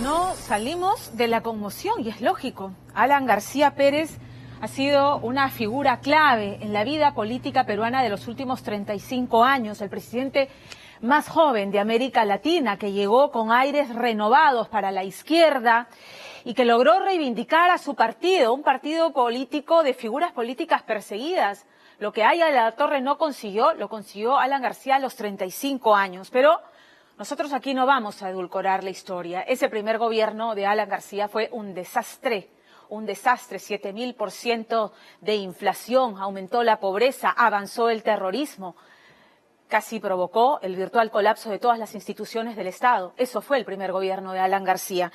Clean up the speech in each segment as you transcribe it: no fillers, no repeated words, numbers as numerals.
No salimos de la conmoción y es lógico. Alan García Pérez ha sido una figura clave en la vida política peruana de los últimos 35 años, el presidente más joven de América Latina, que llegó con aires renovados para la izquierda y que logró reivindicar a su partido, un partido político de figuras políticas perseguidas. Lo que Aya de la Torre no consiguió, lo consiguió Alan García a los 35 años, pero nosotros aquí no vamos a edulcorar la historia. Ese primer gobierno de Alan García fue un desastre, 7.000% de inflación, aumentó la pobreza, avanzó el terrorismo, casi provocó el virtual colapso de todas las instituciones del Estado. Eso fue el primer gobierno de Alan García.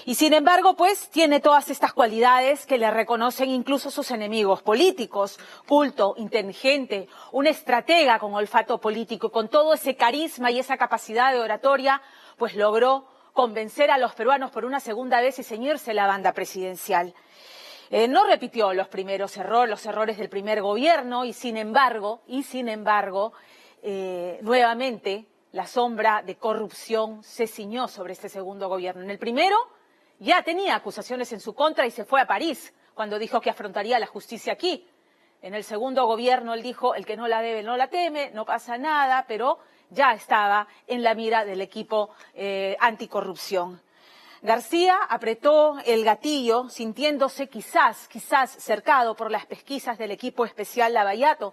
Y sin embargo, pues, tiene todas estas cualidades que le reconocen incluso sus enemigos políticos: culto, inteligente, un estratega con olfato político, con todo ese carisma y esa capacidad de oratoria, pues logró convencer a los peruanos por una segunda vez y ceñirse la banda presidencial. No repitió los primeros los errores del primer gobierno y sin embargo, nuevamente la sombra de corrupción se ciñó sobre este segundo gobierno. En el primero ya tenía acusaciones en su contra y se fue a París cuando dijo que afrontaría la justicia aquí. En el segundo gobierno él dijo: el que no la debe no la teme, no pasa nada, pero ya estaba en la mira del equipo anticorrupción. García apretó el gatillo sintiéndose quizás cercado por las pesquisas del equipo especial Lavallato.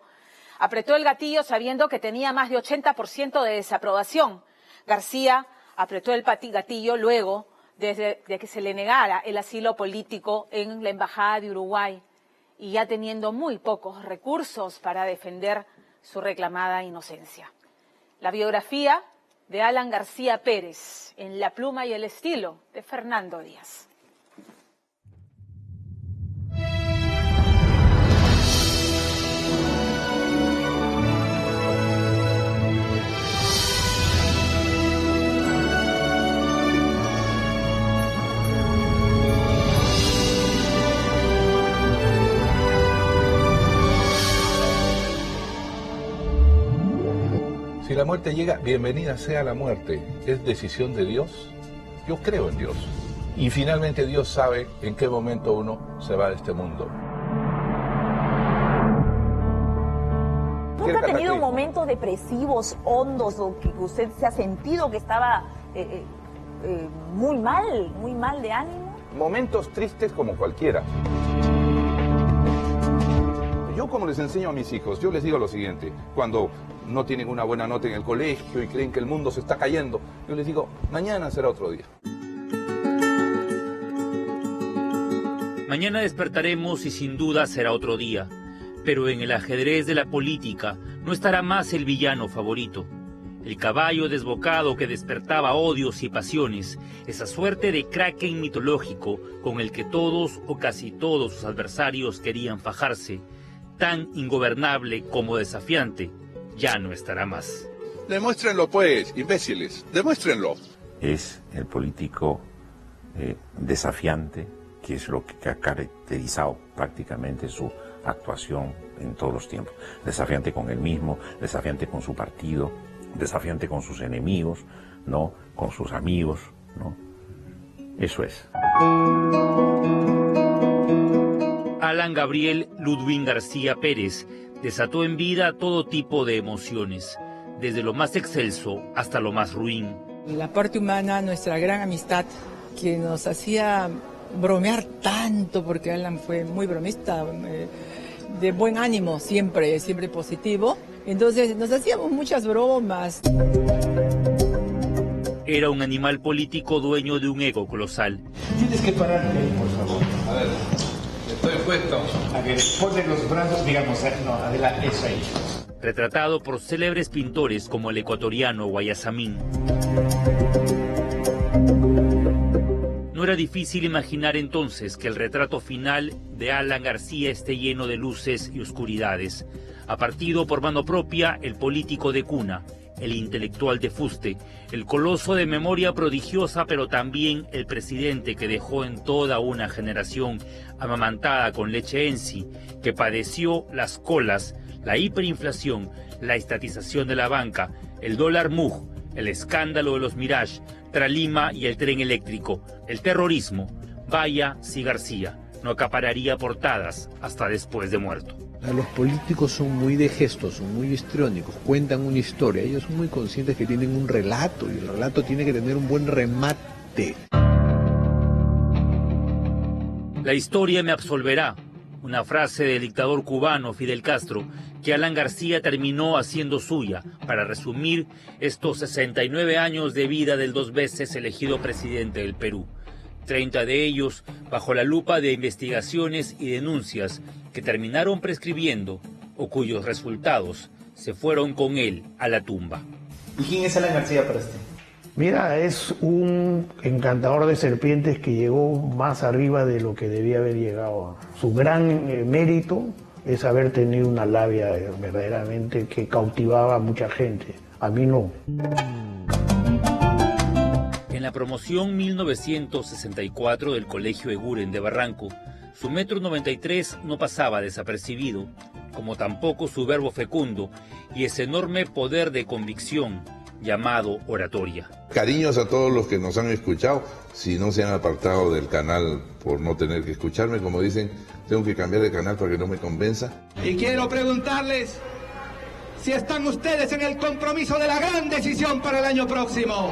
Apretó el gatillo sabiendo que tenía más de 80% de desaprobación. García apretó el gatillo luego de que se le negara el asilo político en la Embajada de Uruguay y ya teniendo muy pocos recursos para defender su reclamada inocencia. La biografía de Alan García Pérez, en la pluma y el estilo de Fernando Díaz. Si la muerte llega, bienvenida sea la muerte. ¿Es decisión de Dios? Yo creo en Dios. Y finalmente Dios sabe en qué momento uno se va de este mundo. ¿Nunca ha tenido momentos depresivos, hondos, o que usted se ha sentido que estaba muy mal de ánimo? Momentos tristes como cualquiera. Yo, como les enseño a mis hijos, yo les digo lo siguiente: cuando no tienen una buena nota en el colegio y creen que el mundo se está cayendo, yo les digo: mañana será otro día. Mañana despertaremos y sin duda será otro día, pero en el ajedrez de la política no estará más el villano favorito, el caballo desbocado que despertaba odios y pasiones, esa suerte de kraken mitológico con el que todos o casi todos sus adversarios querían fajarse. Tan ingobernable como desafiante, ya no estará más. Demuéstrenlo pues, imbéciles, demuéstrenlo. Es el político desafiante, que es lo que ha caracterizado prácticamente su actuación en todos los tiempos. Desafiante con él mismo, desafiante con su partido, desafiante con sus enemigos, ¿no? Con sus amigos, ¿no? Eso es. Alan Gabriel Ludwig García Pérez desató en vida todo tipo de emociones, desde lo más excelso hasta lo más ruin. La parte humana, nuestra gran amistad, que nos hacía bromear tanto, porque Alan fue muy bromista, de buen ánimo, siempre positivo. Entonces nos hacíamos muchas bromas. Era un animal político dueño de un ego colosal. Tienes que pararte ahí, por favor. A ver, estoy puesto. A ver, ponle los brazos, digamos, no, adelante, eso ahí. Retratado por célebres pintores como el ecuatoriano Guayasamín. No era difícil imaginar entonces que el retrato final de Alan García esté lleno de luces y oscuridades. Ha partido por mano propia el político de cuna, el intelectual de fuste, el coloso de memoria prodigiosa, pero también el presidente que dejó en toda una generación amamantada con leche Ensi, que padeció las colas, la hiperinflación, la estatización de la banca, el dólar MUJ, el escándalo de los Mirage, Tralima y el tren eléctrico, el terrorismo, vaya si García no acapararía portadas hasta después de muerto. Los políticos son muy de gestos, son muy histriónicos, cuentan una historia. Ellos son muy conscientes que tienen un relato y el relato tiene que tener un buen remate. La historia me absolverá, una frase del dictador cubano Fidel Castro que Alan García terminó haciendo suya para resumir estos 69 años de vida del 2 veces elegido presidente del Perú. 30 de ellos bajo la lupa de investigaciones y denuncias que terminaron prescribiendo o cuyos resultados se fueron con él a la tumba. ¿Y quién es Alan García para usted? Mira, es un encantador de serpientes que llegó más arriba de lo que debía haber llegado. Su gran mérito es haber tenido una labia verdaderamente que cautivaba a mucha gente. A mí no. En la promoción 1964 del Colegio Eguren de Barranco, su 1,93 m no pasaba desapercibido, como tampoco su verbo fecundo y ese enorme poder de convicción llamado oratoria. Cariños a todos los que nos han escuchado, si no se han apartado del canal por no tener que escucharme, como dicen, tengo que cambiar de canal para que no me convenza. Y quiero preguntarles si están ustedes en el compromiso de la gran decisión para el año próximo.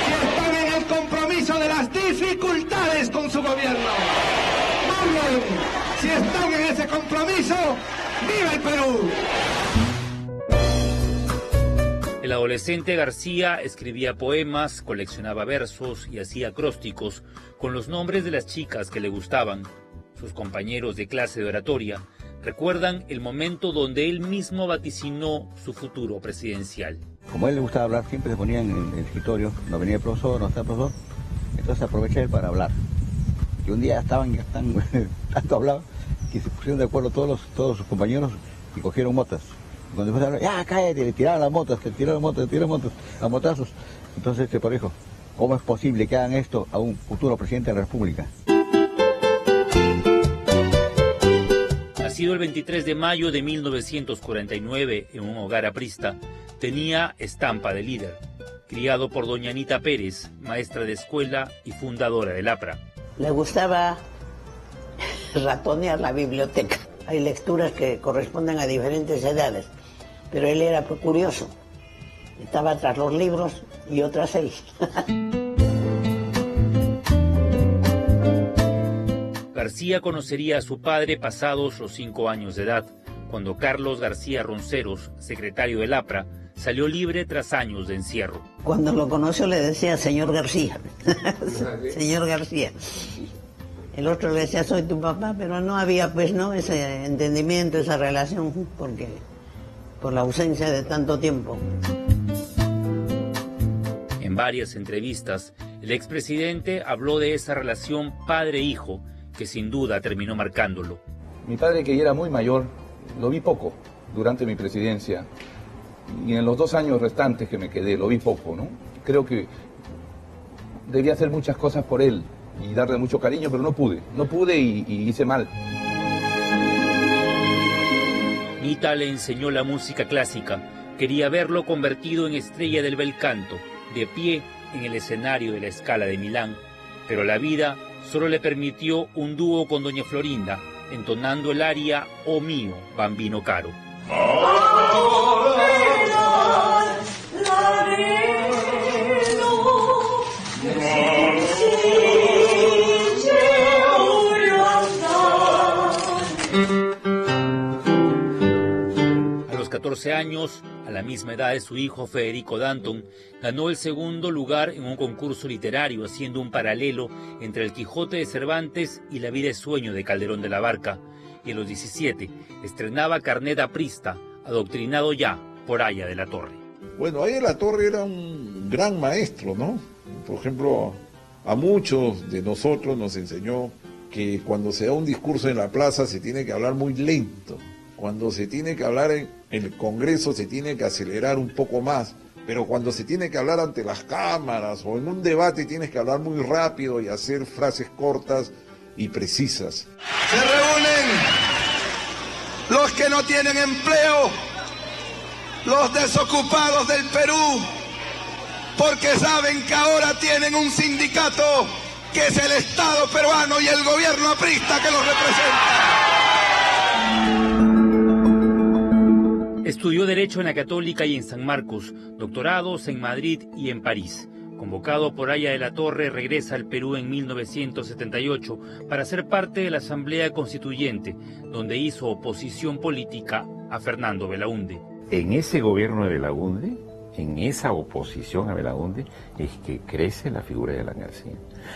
Si están en el compromiso de las dificultades con su gobierno. Muy bien. Si están en ese compromiso, ¡viva el Perú! El adolescente García escribía poemas, coleccionaba versos y hacía acrósticos con los nombres de las chicas que le gustaban. Sus compañeros de clase de oratoria recuerdan el momento donde él mismo vaticinó su futuro presidencial. Como a él le gustaba hablar, siempre se ponía en el escritorio, no venía el profesor, no estaba el profesor, entonces aproveché él para hablar. Y un día tanto hablaba, que se pusieron de acuerdo todos sus compañeros y cogieron motas. Y cuando empezó a hablar, ya cállate, le tiraron las motas, a motazos. Entonces se dijo, ¿cómo es posible que hagan esto a un futuro presidente de la República? Nacido el 23 de mayo de 1949 en un hogar aprista, tenía estampa de líder. Criado por doña Anita Pérez, maestra de escuela y fundadora del APRA. Le gustaba ratonear la biblioteca. Hay lecturas que corresponden a diferentes edades, pero él era curioso. Estaba tras los libros y otras él. García conocería a su padre pasados los 5 años de edad, cuando Carlos García Ronceros, secretario del APRA, salió libre tras años de encierro. Cuando lo conoció le decía señor García. Señor García. El otro le decía soy tu papá, pero no había ese entendimiento, esa relación, porque por la ausencia de tanto tiempo. En varias entrevistas, el expresidente habló de esa relación padre-hijo que sin duda terminó marcándolo. Mi padre, que ya era muy mayor, lo vi poco durante mi presidencia. Y en los 2 años restantes que me quedé, lo vi poco, ¿no? Creo que debía hacer muchas cosas por él y darle mucho cariño, pero no pude y hice mal. Nita le enseñó la música clásica, quería verlo convertido en estrella del bel canto, de pie en el escenario de la Scala de Milán, pero la vida solo le permitió un dúo con doña Florinda, entonando el aria "Oh mío, bambino caro". A los 14 años, a la misma edad de su hijo Federico Danton, ganó el 2º lugar en un concurso literario, haciendo un paralelo entre El Quijote de Cervantes y La vida es sueño de Calderón de la Barca. Y a los 17 estrenaba Carnet aprista, adoctrinado ya por Aya de la Torre. Bueno, Aya de la Torre era un gran maestro, ¿no? Por ejemplo, a muchos de nosotros nos enseñó que cuando se da un discurso en la plaza se tiene que hablar muy lento. Cuando se tiene que hablar en el Congreso se tiene que acelerar un poco más. Pero cuando se tiene que hablar ante las cámaras o en un debate tienes que hablar muy rápido y hacer frases cortas y precisas. Se reúnen los que no tienen empleo, los desocupados del Perú, porque saben que ahora tienen un sindicato que es el Estado peruano y el gobierno aprista que los representa. Estudió Derecho en la Católica y en San Marcos, doctorados en Madrid y en París. Convocado por Haya de la Torre, regresa al Perú en 1978 para ser parte de la Asamblea Constituyente, donde hizo oposición política a Fernando Belaúnde. En ese gobierno de Belaúnde, en esa oposición a Belaúnde, es que crece la figura de Alan García.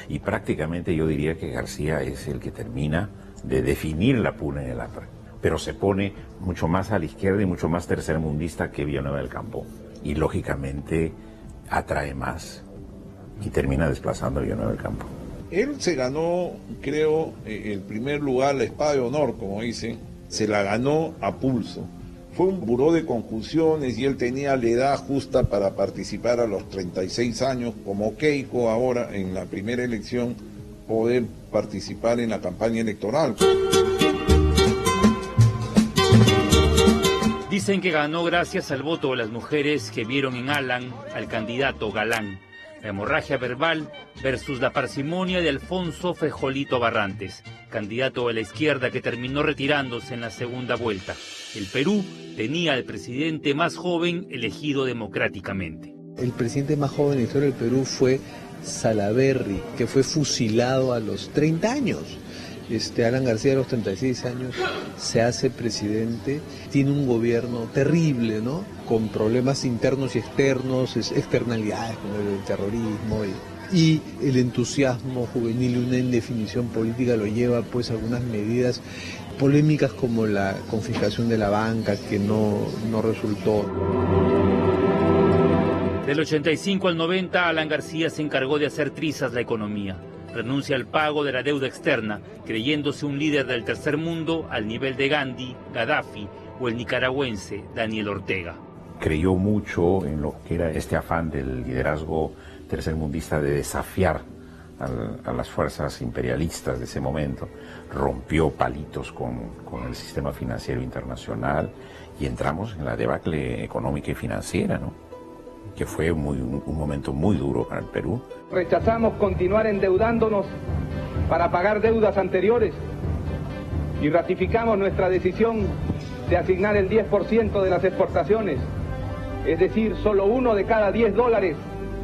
Y prácticamente yo diría que García es el que termina de definir la puna en el APRA. Pero se pone mucho más a la izquierda y mucho más tercermundista que Villanueva del Campo. Y lógicamente atrae más y termina desplazando a Villanueva del Campo. Él se ganó, creo, el primer lugar, la espada de honor, como dicen, se la ganó a pulso. Fue un buró de conjunciones y él tenía la edad justa para participar a los 36 años, como Keiko ahora en la primera elección, poder participar en la campaña electoral. Dicen que ganó gracias al voto de las mujeres que vieron en Alan al candidato galán. La hemorragia verbal versus la parsimonia de Alfonso Frejolito Barrantes, candidato de la izquierda que terminó retirándose en la segunda vuelta. El Perú tenía al presidente más joven elegido democráticamente. El presidente más joven en la historia del Perú fue Salaverry, que fue fusilado a los 30 años. Alan García, a los 36 años, se hace presidente, tiene un gobierno terrible, ¿no? Con problemas internos y externos, externalidades como el terrorismo y el entusiasmo juvenil y una indefinición política lo lleva pues a algunas medidas polémicas como la confiscación de la banca que no resultó. Del 85 al 90, Alan García se encargó de hacer trizas la economía. Renuncia al pago de la deuda externa, creyéndose un líder del tercer mundo al nivel de Gandhi, Gaddafi o el nicaragüense Daniel Ortega. Creyó mucho en lo que era este afán del liderazgo tercermundista de desafiar a las fuerzas imperialistas de ese momento. Rompió palitos con el sistema financiero internacional y entramos en la debacle económica y financiera, ¿no? Que fue un momento muy duro para el Perú. Rechazamos continuar endeudándonos para pagar deudas anteriores y ratificamos nuestra decisión de asignar el 10% de las exportaciones, es decir, solo $1 de cada $10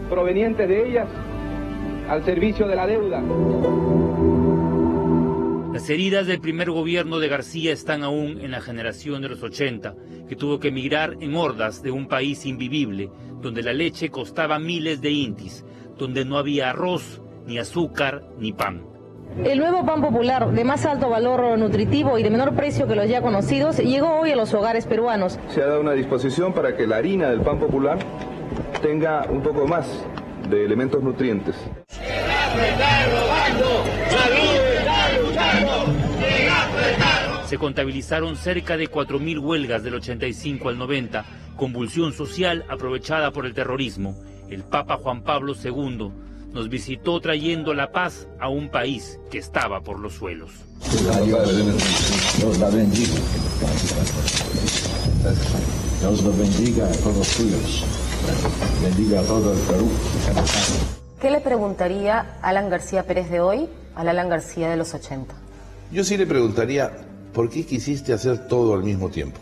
provenientes de ellas, al servicio de la deuda. Las heridas del primer gobierno de García están aún en la generación de los 80, que tuvo que emigrar en hordas de un país invivible, donde la leche costaba miles de intis, donde no había arroz, ni azúcar, ni pan. El nuevo pan popular, de más alto valor nutritivo y de menor precio que los ya conocidos, llegó hoy a los hogares peruanos. Se ha dado una disposición para que la harina del pan popular tenga un poco más de elementos nutrientes. Se contabilizaron cerca de 4.000 huelgas del 85 al 90, convulsión social aprovechada por el terrorismo. El Papa Juan Pablo II nos visitó trayendo la paz a un país que estaba por los suelos. Dios la bendiga. Dios lo bendiga a todos suyos. Bendiga a todo el Perú. ¿Qué le preguntaría Alan García Pérez de hoy al Alan García de los 80? Yo sí le preguntaría, ¿por qué quisiste hacer todo al mismo tiempo?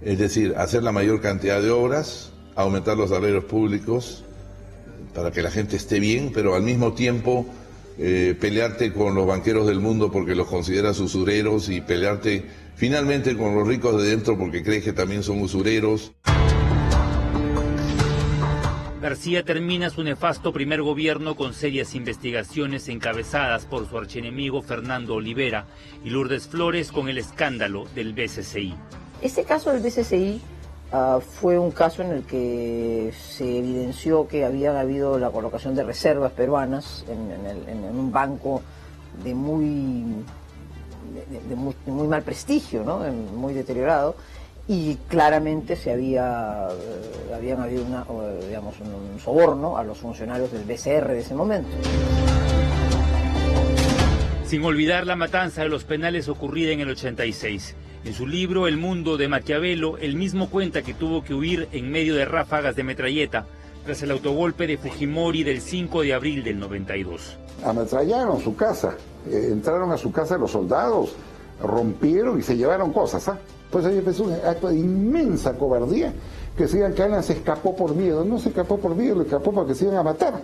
Es decir, hacer la mayor cantidad de obras, aumentar los salarios públicos para que la gente esté bien, pero al mismo tiempo pelearte con los banqueros del mundo porque los consideras usureros y pelearte finalmente con los ricos de dentro porque crees que también son usureros. García termina su nefasto primer gobierno con serias investigaciones encabezadas por su archienemigo Fernando Olivera y Lourdes Flores con el escándalo del BCCI. Este caso del BCCI fue un caso en el que se evidenció que había habido la colocación de reservas peruanas en un banco de muy mal prestigio, ¿no? Muy deteriorado. Y claramente habían habido un soborno a los funcionarios del BCR de ese momento. Sin olvidar la matanza de los penales ocurrida en el 86. En su libro El mundo de Maquiavelo, él mismo cuenta que tuvo que huir en medio de ráfagas de metralleta tras el autogolpe de Fujimori del 5 de abril del 92. Ametrallaron su casa, entraron a su casa los soldados, rompieron y se llevaron cosas. Pues ahí empezó un acto de inmensa cobardía, que decían que Alan se escapó por miedo. No se escapó por miedo, le escapó porque se iban a matar.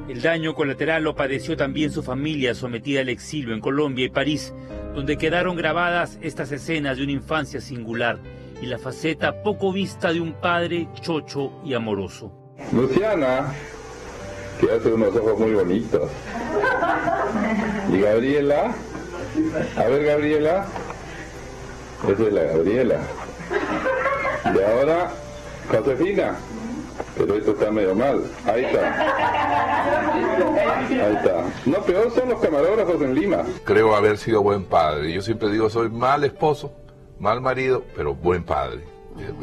El daño colateral lo padeció también su familia, sometida al exilio en Colombia y París, donde quedaron grabadas estas escenas de una infancia singular y la faceta poco vista de un padre chocho y amoroso. Luciana, que hace unos ojos muy bonitos. Y Gabriela, a ver Gabriela, esa es la Gabriela. Y ahora, Josefina, pero esto está medio mal. Ahí está. Ahí está. No, peor son los camarógrafos en Lima. Creo haber sido buen padre. Yo siempre digo, soy mal esposo, mal marido, pero buen padre.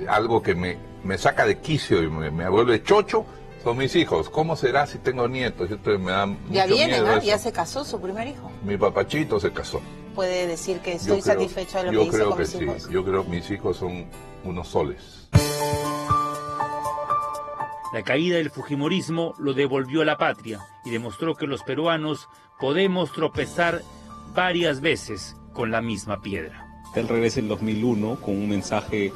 Algo que me saca de quicio y me vuelve chocho son mis hijos. ¿Cómo será si tengo nietos? Esto me da mucho ya viene, miedo. ¿no? Eso. Ya se casó su primer hijo. Mi papachito se casó. Puede decir que estoy satisfecho de lo que hice con mis hijos. Sí. Yo creo que mis hijos son unos soles. La caída del fujimorismo lo devolvió a la patria y demostró que los peruanos podemos tropezar varias veces con la misma piedra. Él regresa en 2001 con un mensaje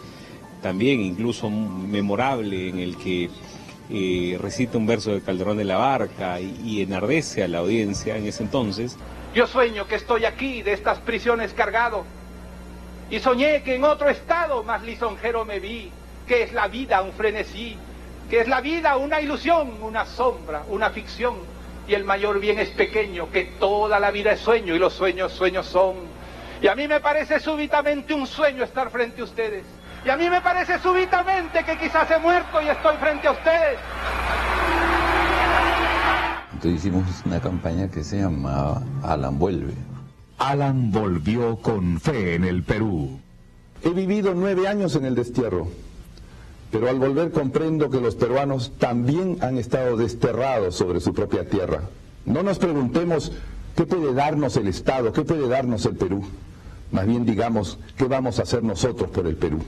también incluso memorable en el que recita un verso de Calderón de la Barca y enardece a la audiencia en ese entonces. Yo sueño que estoy aquí de estas prisiones cargado y soñé que en otro estado más lisonjero me vi, que es la vida un frenesí, que es la vida una ilusión, una sombra, una ficción, y el mayor bien es pequeño, que toda la vida es sueño y los sueños sueños son. Y a mí me parece súbitamente un sueño estar frente a ustedes, y a mí me parece súbitamente que quizás he muerto y estoy frente a ustedes. Entonces hicimos una campaña que se llamaba Alan Vuelve. Alan volvió con fe en el Perú. He vivido 9 años en el destierro, pero al volver comprendo que los peruanos también han estado desterrados sobre su propia tierra. No nos preguntemos qué puede darnos el Estado, qué puede darnos el Perú. Más bien digamos qué vamos a hacer nosotros por el Perú.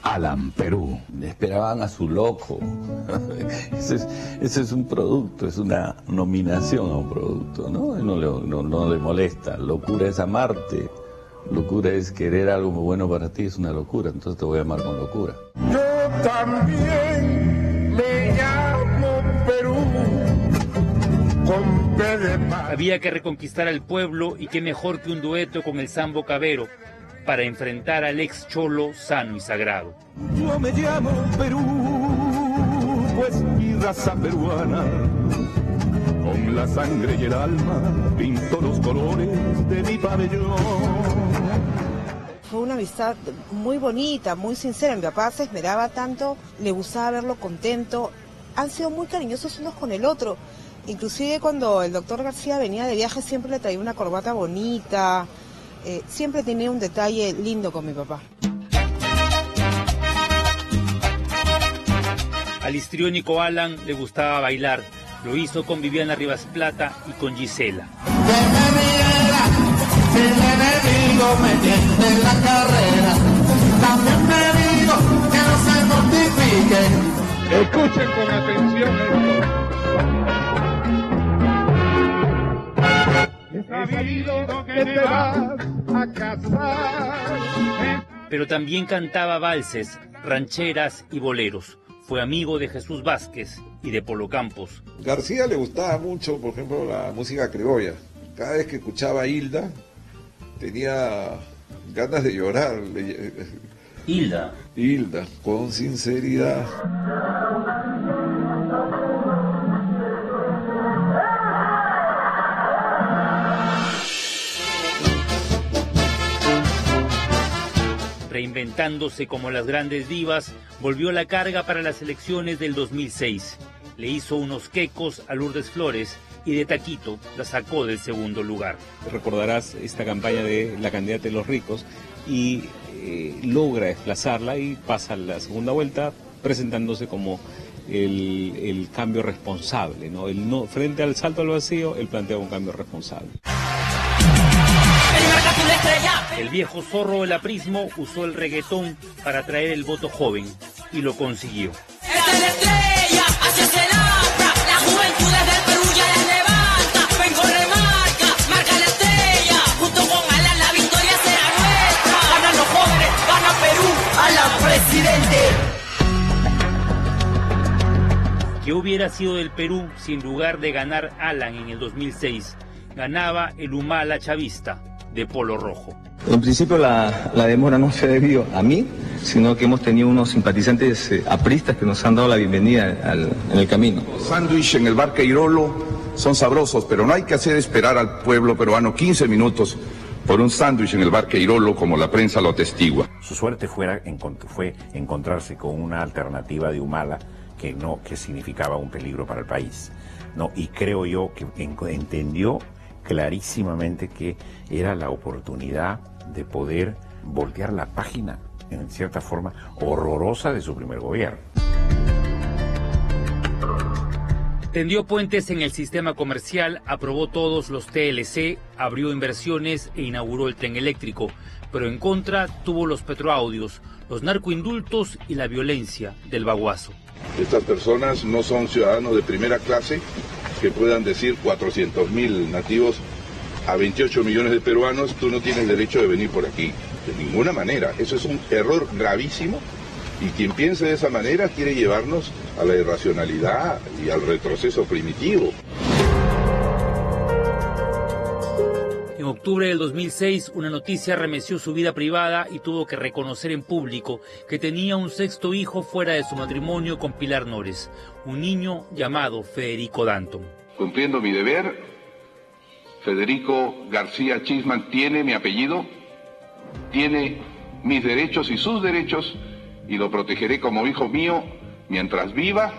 Alan Perú. Esperaban a su loco. Ese es un producto, es una nominación a un producto, ¿no? No le molesta. Locura es amarte. Locura es querer algo muy bueno para ti, es una locura. Entonces te voy a amar con locura. Yo también me llamo Perú. Con P de paz. Había que reconquistar al pueblo y qué mejor que un dueto con el Sambo Cabero para enfrentar al ex cholo sano y sagrado. Yo me llamo Perú, pues mi raza peruana, con la sangre y el alma, pinto los colores de mi pabellón. Fue una amistad muy bonita, muy sincera. Mi papá se esmeraba tanto, le gustaba verlo contento. Han sido muy cariñosos unos con el otro. Inclusive cuando el doctor García venía de viaje siempre le traía una corbata bonita. Siempre tenía un detalle lindo con mi papá. Al histriónico Alan le gustaba bailar. Lo hizo con Viviana Rivas Plata y con Gisela. Si el enemigo me tiende la carrera, también me digo que no se mortifique. Escuchen con atención esto. He sabido que te vas a casar. Pero también cantaba valses, rancheras y boleros. Fue amigo de Jesús Vázquez y de Polo Campos. García le gustaba mucho, por ejemplo, la música criolla. Cada vez que escuchaba a Hilda, tenía ganas de llorar. Hilda. Hilda, con sinceridad. Reinventándose como las grandes divas, volvió a la carga para las elecciones del 2006. Le hizo unos quecos a Lourdes Flores y de taquito la sacó del segundo lugar. Recordarás esta campaña de la candidata de los ricos y logra desplazarla y pasa a la segunda vuelta presentándose como el cambio responsable, ¿no? Frente al salto al vacío, él plantea un cambio responsable. El viejo zorro del aprismo usó el reggaetón para atraer el voto joven y lo consiguió. Esta es la estrella, así se labra, la juventud del Perú ya la levanta, vengo remarca, marca la estrella, junto con Alan la victoria será nuestra. Ganan los jóvenes, gana Perú, Alan presidente. ¿Qué hubiera sido del Perú si en lugar de ganar Alan en el 2006, ganaba el Humala chavista de polo rojo? En principio la demora no se ha debido a mí, sino que hemos tenido unos simpatizantes apristas que nos han dado la bienvenida en el camino. Los sándwiches en el bar Queirolo son sabrosos, pero no hay que hacer esperar al pueblo peruano 15 minutos por un sándwich en el bar Queirolo como la prensa lo atestigua. Su suerte fue encontrarse con una alternativa de Humala que significaba un peligro para el país. No, y creo yo que entendió clarísimamente que era la oportunidad de poder voltear la página, en cierta forma, horrorosa de su primer gobierno. Tendió puentes en el sistema comercial, aprobó todos los TLC, abrió inversiones e inauguró el tren eléctrico, pero en contra tuvo los petroaudios, los narcoindultos y la violencia del baguazo. Estas personas no son ciudadanos de primera clase que puedan decir 400.000 nativos a 28 millones de peruanos, tú no tienes derecho de venir por aquí. De ninguna manera. Eso es un error gravísimo y quien piense de esa manera quiere llevarnos a la irracionalidad y al retroceso primitivo. En octubre del 2006, una noticia remeció su vida privada y tuvo que reconocer en público que tenía un sexto hijo fuera de su matrimonio con Pilar Nores, un niño llamado Federico Danton. Cumpliendo mi deber, Federico García Chisman tiene mi apellido, tiene mis derechos y sus derechos, y lo protegeré como hijo mío mientras viva,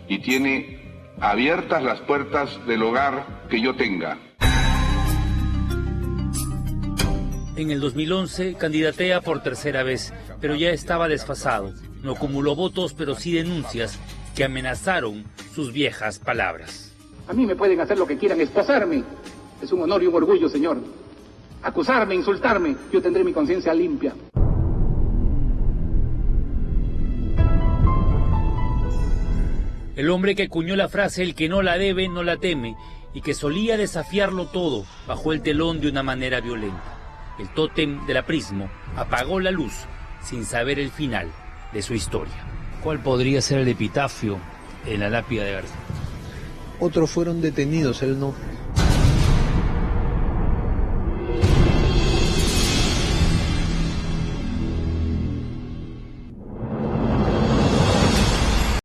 y tiene abiertas las puertas del hogar que yo tenga. En el 2011 candidatea por tercera vez, pero ya estaba desfasado. No acumuló votos, pero sí denuncias que amenazaron sus viejas palabras. A mí me pueden hacer lo que quieran, esposarme. Es un honor y un orgullo, señor. Acusarme, insultarme, yo tendré mi conciencia limpia. El hombre que acuñó la frase "el que no la debe, no la teme", y que solía desafiarlo todo bajo el telón de una manera violenta. El tótem del aprismo apagó la luz sin saber el final de su historia. ¿Cuál podría ser el epitafio en la lápida de García? Otros fueron detenidos, él no.